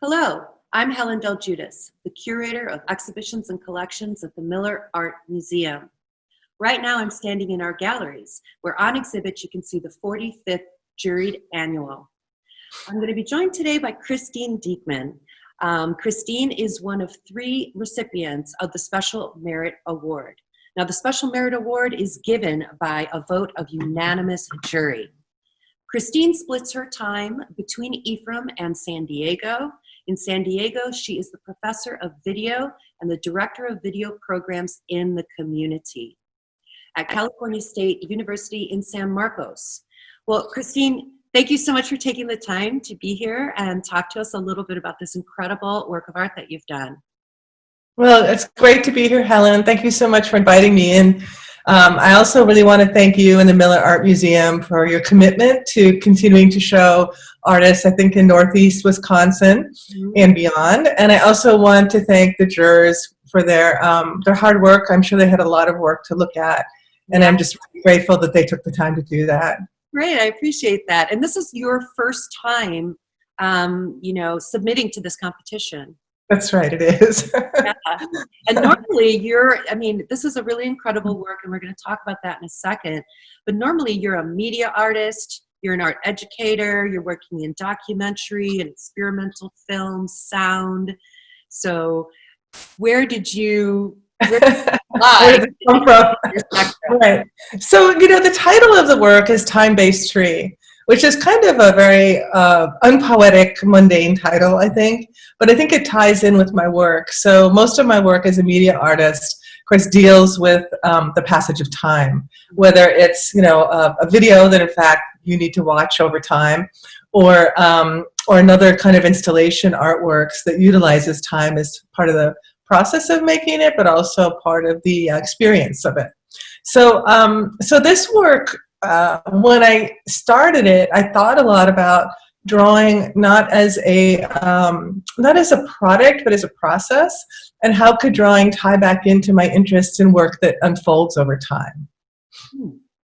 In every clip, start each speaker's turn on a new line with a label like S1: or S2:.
S1: Hello, I'm Helen Del Judas, the curator of exhibitions and collections at the Miller Art Museum. Right now I'm standing in our galleries, where on exhibit you can see the 45th Juried Annual. I'm going to be joined today by Kristine Diekman. Kristine is one of 3 recipients of the Special Merit Award. Now, the Special Merit Award is given by a vote of unanimous jury. Kristine splits her time between Ephraim and San Diego. In San Diego, she is the professor of video and the director of video programs in the community at California State University in San Marcos. Well, Kristine, thank you so much for taking the time to be here and talk to us a little bit about this incredible work of art that you've done.
S2: Well, it's great to be here, Helen. Thank you so much for inviting me in. I also really want to thank you and the Miller Art Museum for your commitment to continuing to show artists, I think, in Northeast Wisconsin and beyond. And I also want to thank the jurors for their hard work. I'm sure they had a lot of work to look at, and I'm just really grateful that they took the time to do that.
S1: Great, I appreciate that. And this is your first time, submitting to this competition.
S2: That's right, it is.
S1: Yeah. And normally this is a really incredible work, and we're going to talk about that in a second. But normally you're a media artist, you're an art educator, you're working in documentary and experimental film, sound. So where did you
S2: Where did it come from? Right. So, the title of the work is Time-Based Tree, which is kind of a very unpoetic, mundane title, I think. But I think it ties in with my work. So most of my work as a media artist, of course, deals with the passage of time, whether it's, a video that, in fact, you need to watch over time, or another kind of installation artworks that utilizes time as part of the process of making it, but also part of the experience of it. So, this work, when I started it, I thought a lot about drawing not as a product, but as a process, and how could drawing tie back into my interest in work that unfolds over time.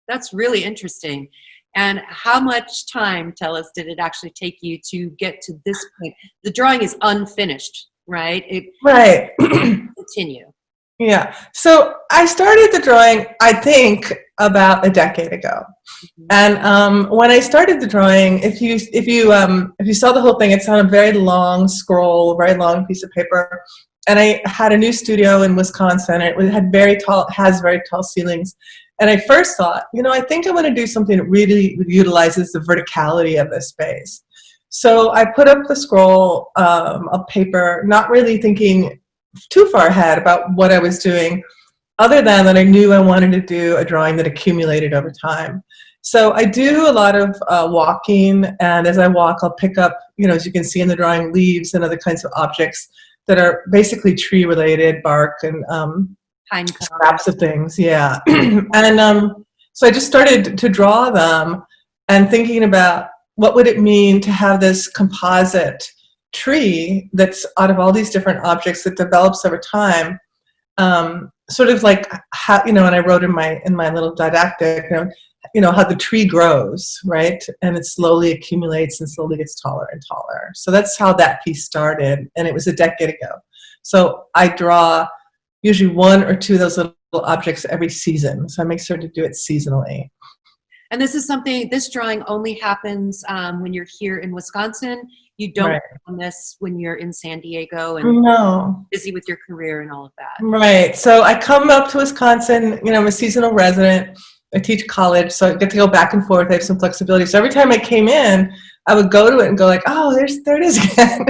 S1: That's really interesting. And how much time, tell us, did it actually take you to get to this point? The drawing is unfinished, right?
S2: Right.
S1: Continue.
S2: Yeah. So I started the drawing, I think, about a decade ago. And when I started the drawing, if you saw the whole thing, it's on a very long scroll, very long piece of paper. And I had a new studio in Wisconsin. It has very tall ceilings. And I first thought, I think I want to do something that really utilizes the verticality of this space. So I put up the scroll of paper, not really thinking too far ahead about what I was doing, other than that I knew I wanted to do a drawing that accumulated over time. So I do a lot of walking, and as I walk, I'll pick up, as you can see in the drawing, leaves and other kinds of objects that are basically tree-related, bark and scraps of things, yeah. And so I just started to draw them and thinking about what would it mean to have this composite tree that's out of all these different objects that develops over time, sort of like how, and I wrote in my little didactic, how the tree grows, right? And it slowly accumulates and slowly gets taller and taller. So that's how that piece started, and it was a decade ago. So I draw usually 1 or 2 of those little objects every season. So I make sure to do it seasonally.
S1: And this drawing only happens when you're here in Wisconsin. You don't work on this when you're in San Diego and busy with your career and all of that.
S2: Right. So I come up to Wisconsin, I'm a seasonal resident. I teach college, so I get to go back and forth. I have some flexibility. So every time I came in, I would go to it and go like, oh, there it is again.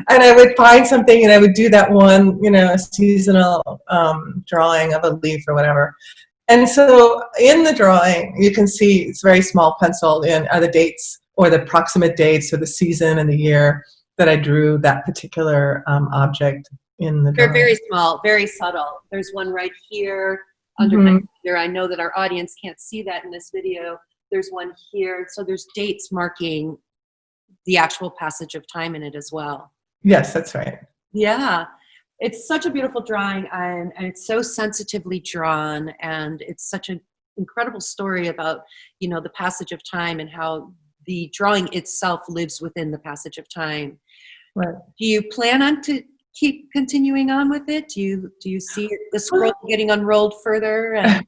S2: And I would find something and I would do that one, a seasonal drawing of a leaf or whatever. And so in the drawing, you can see it's very small penciled in are the dates or the approximate dates or the season and the year that I drew that particular object in the drawing.
S1: They're very small, very subtle. There's one right here under my finger. I know that our audience can't see that in this video. There's one here. So there's dates marking the actual passage of time in it as well.
S2: Yes, that's right.
S1: Yeah. It's such a beautiful drawing, and it's so sensitively drawn, and it's such an incredible story about, the passage of time and how the drawing itself lives within the passage of time.
S2: Right.
S1: Do you plan on to keep continuing on with it? Do you see the scroll getting unrolled further? And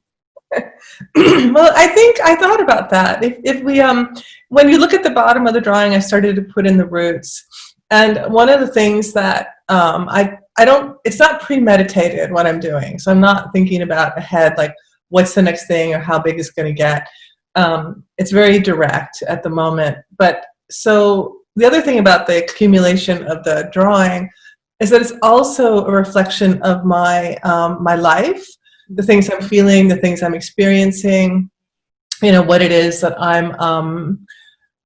S2: Well, I think I thought about that. If we when you look at the bottom of the drawing, I started to put in the roots, and one of the things that I don't, it's not premeditated what I'm doing, so I'm not thinking about ahead like what's the next thing or how big it's going to get. It's very direct at the moment. But so the other thing about the accumulation of the drawing is that it's also a reflection of my my life, the things I'm feeling, the things I'm experiencing, you know, what it is that I'm,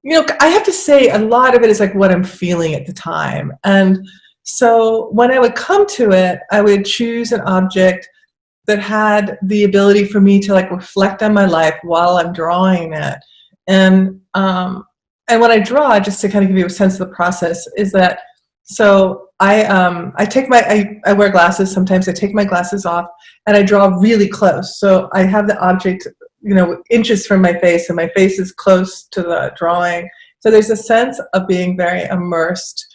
S2: you know, I have to say a lot of it is like what I'm feeling at the time. And so when I would come to it, I would choose an object that had the ability for me to like reflect on my life while I'm drawing it. And when I draw, just to kind of give you a sense of the process, is that so I take my I wear glasses sometimes. I take my glasses off and I draw really close. So I have the object, you know, inches from my face, and my face is close to the drawing. So there's a sense of being very immersed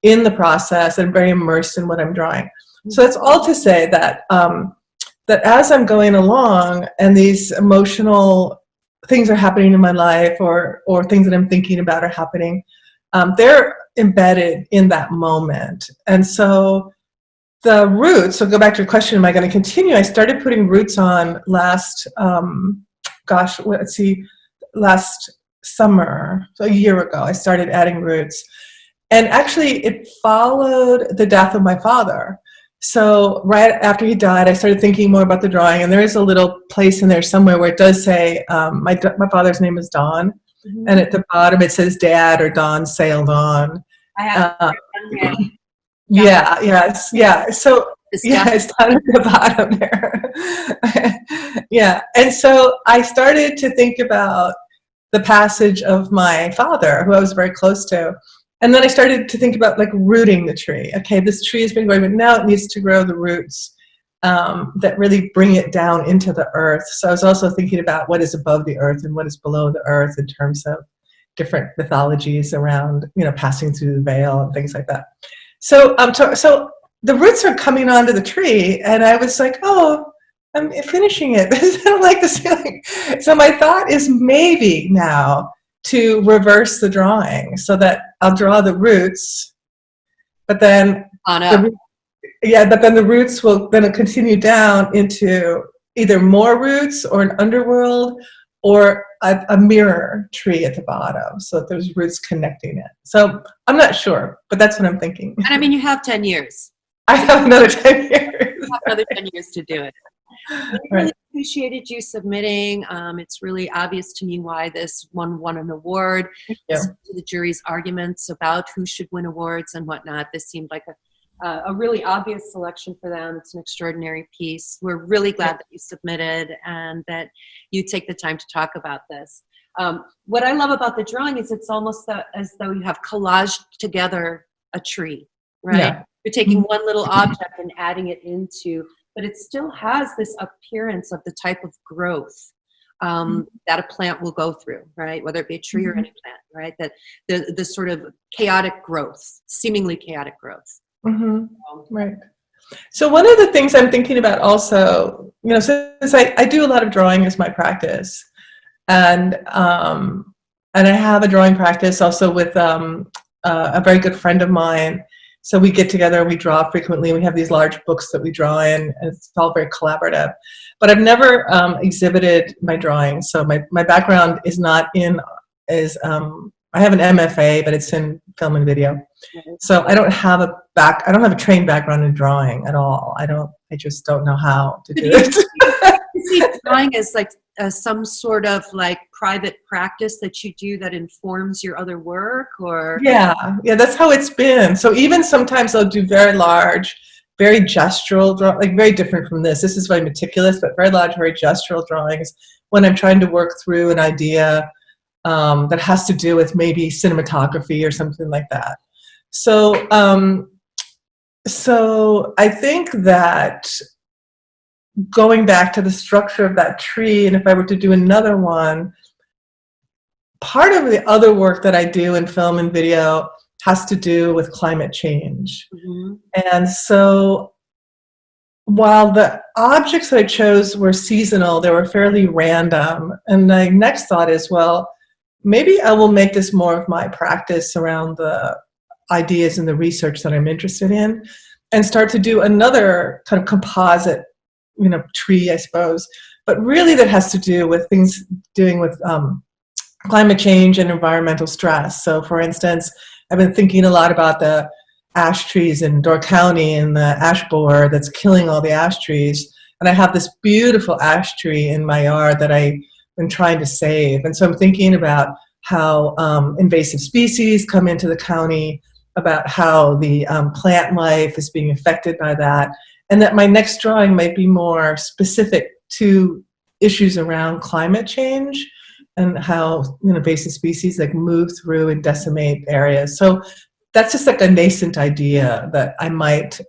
S2: in the process and very immersed in what I'm drawing. So that's all to say that that as I'm going along and these emotional things are happening in my life, or things that I'm thinking about are happening, they're embedded in that moment. And so the roots, so go back to your question, am I going to continue? I started putting roots on last, last summer, so a year ago, I started adding roots. And actually it followed the death of my father. So right after he died, I started thinking more about the drawing, and there is a little place in there somewhere where it does say, my father's name is Don, and at the bottom it says Dad or Don sailed on.
S1: I have
S2: Yeah, yes, yeah. So yeah, it's down at the bottom there. Yeah, and so I started to think about the passage of my father, who I was very close to. And then I started to think about like rooting the tree. Okay, this tree has been growing, but now it needs to grow the roots that really bring it down into the earth. So I was also thinking about what is above the earth and what is below the earth in terms of different mythologies around, you know, passing through the veil and things like that. So so the roots are coming onto the tree, and I was like, oh, I'm finishing it. I don't like this feeling. So my thought is maybe now to reverse the drawing so that I'll draw the roots, but then but then the roots will then continue down into either more roots or an underworld or a mirror tree at the bottom, so that there's roots connecting it. So I'm not sure, but that's what I'm thinking.
S1: And I mean, you have 10 years.
S2: I have another 10 years.
S1: You have another 10 years to do it. I really appreciated you submitting. It's really obvious to me why this won an award. To the jury's arguments about who should win awards and whatnot, this seemed like a really obvious selection for them. It's an extraordinary piece. We're really glad that you submitted and that you take the time to talk about this. What I love about the drawing is it's almost as though you have collaged together a tree, right? Yeah. You're taking one little object and adding it into, but it still has this appearance of the type of growth that a plant will go through, right? Whether it be a tree or any plant, right? That the sort of chaotic growth, seemingly chaotic growth.
S2: Right. So one of the things I'm thinking about also, you know, since I do a lot of drawing as my practice, and I have a drawing practice also with a very good friend of mine. So we get together, we draw frequently, we have these large books that we draw in, and it's all very collaborative. But I've never exhibited my drawings, so my background is not in, I have an MFA, but it's in film and video. So I don't have a trained background in drawing at all. I just don't know how to do it.
S1: You see drawing as like some sort of like private practice that you do that informs your other work, or? Yeah,
S2: that's how it's been. So even sometimes I'll do very large, very gestural, like very different from this. This is very meticulous, but very large, very gestural drawings when I'm trying to work through an idea that has to do with maybe cinematography or something like that. So, so I think that going back to the structure of that tree, and if I were to do another one, part of the other work that I do in film and video has to do with climate change.
S1: Mm-hmm.
S2: And so while the objects I chose were seasonal, they were fairly random. And my next thought is, well, maybe I will make this more of my practice around the ideas and the research that I'm interested in, and start to do another kind of composite, tree, I suppose, but really that has to do with things doing with climate change and environmental stress. So for instance, I've been thinking a lot about the ash trees in Door County and the ash borer that's killing all the ash trees. And I have this beautiful ash tree in my yard that I've been trying to save. And so I'm thinking about how invasive species come into the county, about how the plant life is being affected by that, and that my next drawing might be more specific to issues around climate change and how invasive species like move through and decimate areas. So that's just like a nascent idea that I might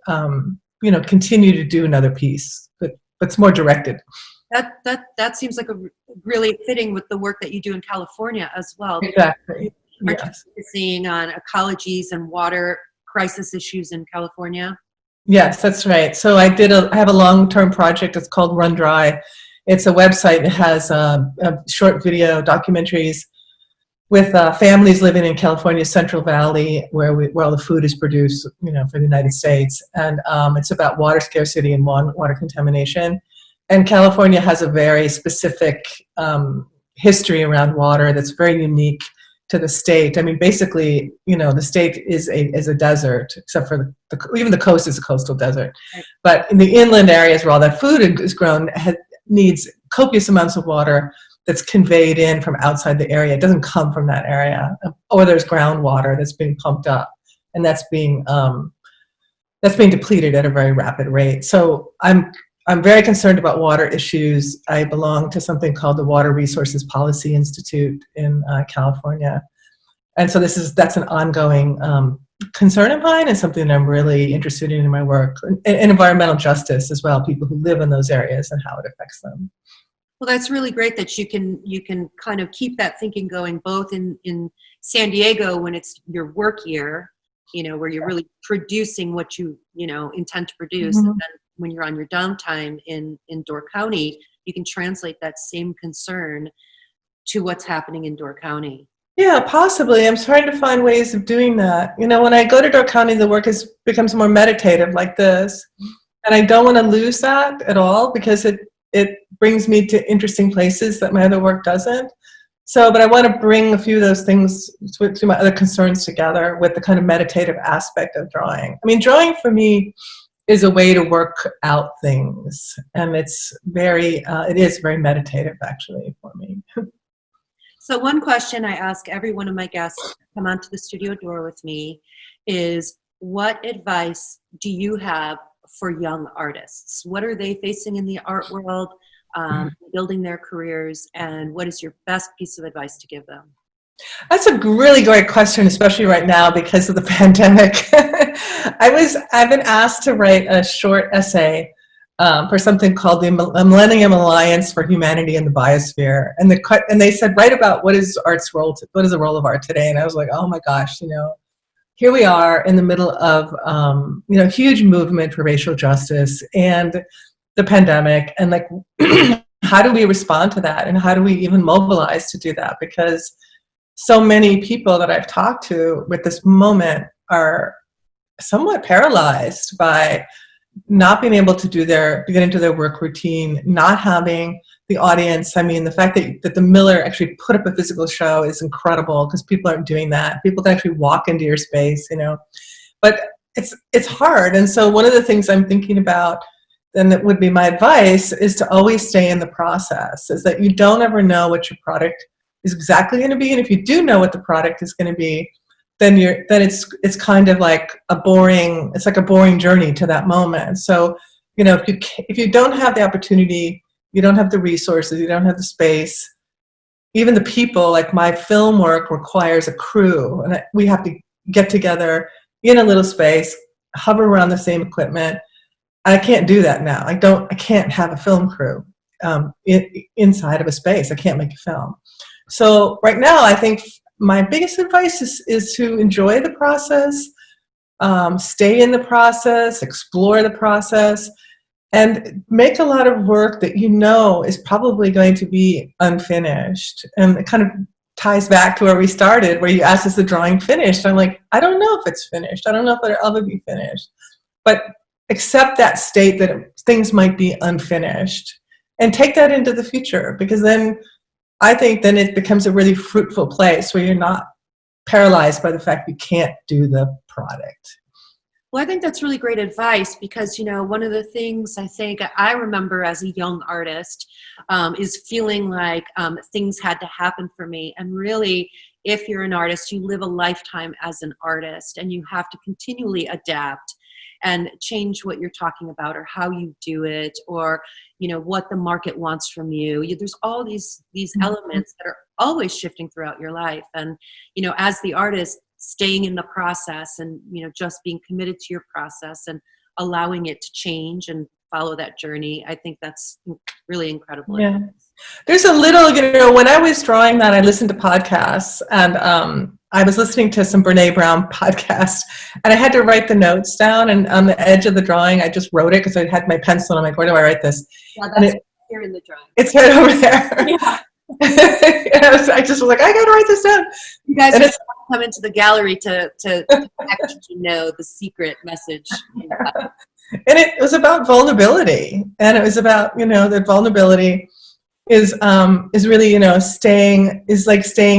S2: continue to do another piece, but it's more directed.
S1: That seems like a really fitting with the work that you do in California as well.
S2: Exactly.
S1: Aren't
S2: Yes.
S1: you focusing on ecologies and water crisis issues in California?
S2: Yes, that's right. So I have a long-term project. It's called Run Dry. It's a website. It has short video documentaries with families living in California's Central Valley, where all the food is produced, for the United States. And it's about water scarcity and water contamination. And California has a very specific history around water that's very unique to the state. I mean, basically, the state is a desert, except for even the coast is a coastal desert. Right. But in the inland areas where all that food is grown, needs copious amounts of water that's conveyed in from outside the area. It doesn't come from that area, or there's groundwater that's being pumped up, and that's being depleted at a very rapid rate. So I'm very concerned about water issues. I belong to something called the Water Resources Policy Institute in California. And so that's an ongoing concern of mine and something that I'm really interested in my work. And environmental justice as well, people who live in those areas and how it affects them.
S1: Well, that's really great that you can kind of keep that thinking going both in San Diego when it's your work year, where you're really producing what you intend to produce, mm-hmm. and then when you're on your downtime in Door County, you can translate that same concern to what's happening in Door County.
S2: Yeah, possibly. I'm trying to find ways of doing that. When I go to Door County, the work becomes more meditative like this. And I don't want to lose that at all because it brings me to interesting places that my other work doesn't. But I want to bring a few of those things to my other concerns together with the kind of meditative aspect of drawing. I mean, drawing for me is a way to work out things, and it is very meditative actually for me.
S1: So one question I ask every one of my guests to come onto the studio door with me is, what advice do you have for young artists? What are they facing in the art world, building their careers, and what is your best piece of advice to give them?
S2: That's a really great question, especially right now because of the pandemic. I've been asked to write a short essay for something called the Millennium Alliance for Humanity in the Biosphere, and they said, write about what is the role of art today. And I was like, oh my gosh, here we are in the middle of huge movement for racial justice and the pandemic, and like how do we respond to that, and how do we even mobilize to do that? Because so many people that I've talked to with this moment are somewhat paralyzed by not being able to get into their work routine, not having the audience. I mean, the fact that the Miller actually put up a physical show is incredible because people aren't doing that. People can actually walk into your space, but it's hard. And so one of the things I'm thinking about, and that would be my advice, is to always stay in the process, is that you don't ever know what your product is exactly going to be. And if you do know what the product is going to be, then it's kind of like a boring journey to that moment. So, if you don't have the opportunity, you don't have the resources, you don't have the space, even the people, like my film work requires a crew, and we have to get together in a little space, hover around the same equipment. I can't do that now. I can't have a film crew inside of a space. I can't make a film. So right now, I think my biggest advice is to enjoy the process, stay in the process, explore the process, and make a lot of work that you know is probably going to be unfinished. And it kind of ties back to where we started, where you asked, is the drawing finished? I'm like, I don't know if it's finished. I don't know if it'll ever be finished. But accept that state that things might be unfinished and take that into the future, because then I think then it becomes a really fruitful place where you're not paralyzed by the fact you can't do the product.
S1: Well, I think that's really great advice because, one of the things I think I remember as a young artist is feeling like things had to happen for me. And really, if you're an artist, you live a lifetime as an artist and you have to continually adapt and change what you're talking about or how you do it or, what the market wants from you. There's all these elements that are always shifting throughout your life. And, as the artist, staying in the process and, just being committed to your process and allowing it to change and follow that journey. I think that's really incredible.
S2: Yeah. There's a little, when I was drawing that, I listened to podcasts and I was listening to some Brene Brown podcasts and I had to write the notes down, and on the edge of the drawing, I just wrote it because I had my pencil and I'm like, where do I write this?
S1: Yeah, that's here in the drawing.
S2: It's right over there. Yeah. I just was like, I got to write this down.
S1: You guys come into the gallery to actually know the secret message.
S2: And it was about vulnerability, and it was about that vulnerability is really staying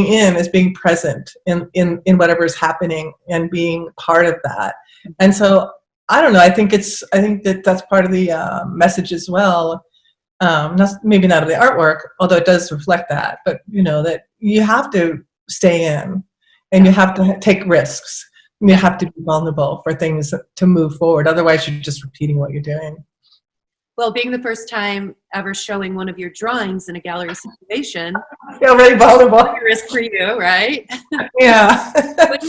S2: in, is being present in whatever is happening and being part of that. And so I don't know. I think that's part of the message as well. Maybe not of the artwork, although it does reflect that. But that you have to stay in, and you have to take risks. And you have to be vulnerable for things to move forward. Otherwise, you're just repeating what you're doing.
S1: Well, being the first time ever showing one of your drawings in a gallery situation,
S2: I feel really vulnerable.
S1: Risk for you, right?
S2: Yeah.
S1: But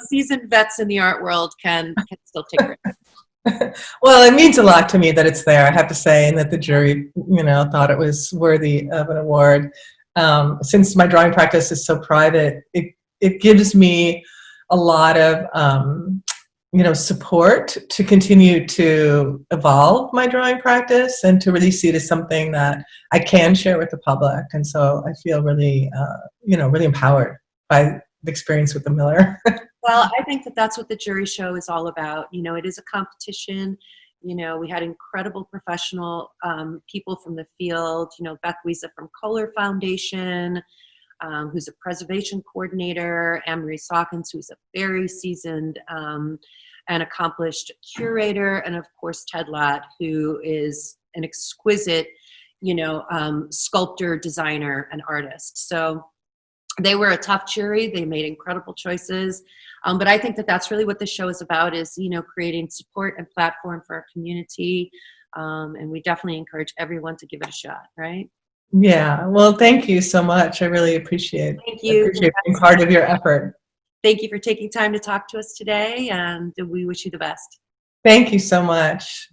S1: seasoned vets in the art world can still take risks.
S2: Well, it means a lot to me that it's there, I have to say, and that the jury, thought it was worthy of an award. Since my drawing practice is so private, it gives me a lot of support to continue to evolve my drawing practice and to really see it as something that I can share with the public. And so I feel really, really empowered by the experience with the Miller.
S1: Well, I think that's what the jury show is all about. It is a competition. We had incredible professional people from the field. Beth Wiesa from Kohler Foundation, who's a preservation coordinator, Anne-Marie Sawkins, who's a very seasoned and accomplished curator, and of course Ted Lott, who is an exquisite, sculptor, designer, and artist. So they were a tough jury. They made incredible choices. But I think that's really what the show is about, is, creating support and platform for our community. And we definitely encourage everyone to give it a shot, right?
S2: Yeah. Well, thank you so much. I really appreciate it.
S1: Thank you.
S2: I appreciate being part of your effort.
S1: Thank you for taking time to talk to us today, and we wish you the best.
S2: Thank you so much.